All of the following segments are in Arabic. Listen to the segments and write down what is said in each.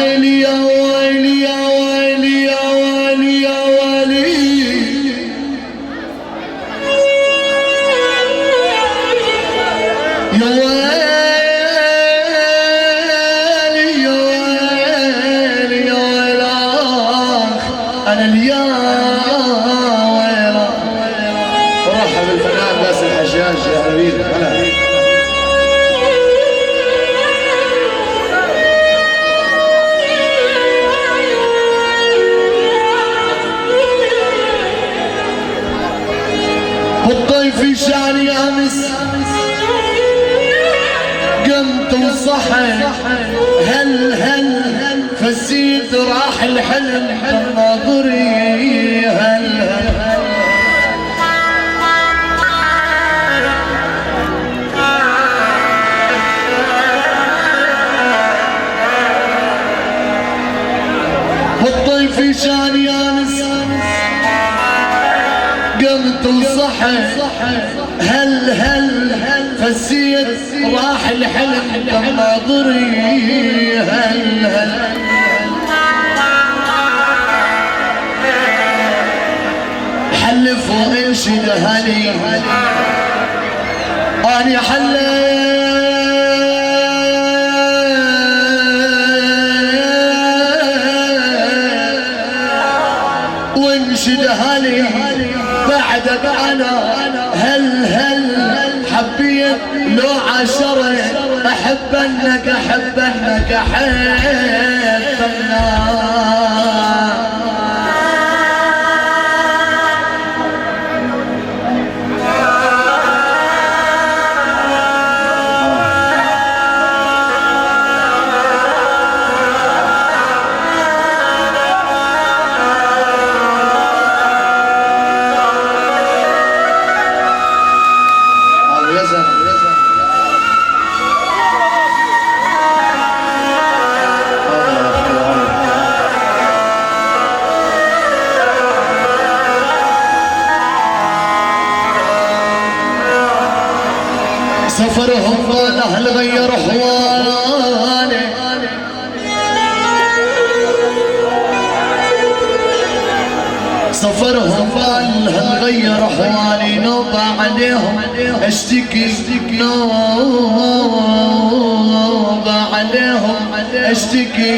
ويلي يا ويلي يا ويلي يا ويلي يا ويلي يا ويلي يا ويلي يا ويلاك انا اليا ويلاك. ورحب بالفنان باسل الحجاج يا حبيبي. هلا والطيف شاني امس قمت وصحيت هل فزيت راح الحلم ناظري هل والطيف شاني امس قمت وصحيت هل فزيت راح الحلم ناظري هل حلف وانشد هلي اني حلف وانشد هلي بعدك انا هل حبيت لو عشرة احب انك احب سفرهم والاهل غير احوالي سفرهم والاهل غير احوالي نوبة عليهم اشتكي نوبة عليهم اشتكي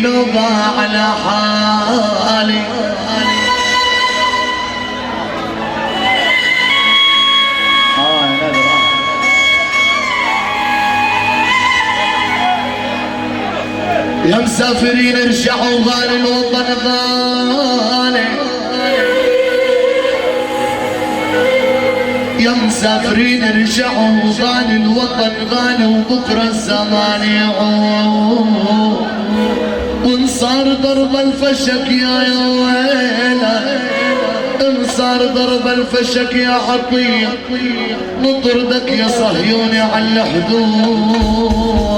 نوبة على حالي يا مسافرين ارجعوا غالي الوطن غالي يا مسافرين ارجعوا غالي الوطن غالي وبكره الزمان يعود وانصار ضرب الفشك يا ويله انصار ضرب الفشك يا عطيه نطردك يا صهيوني على الحدود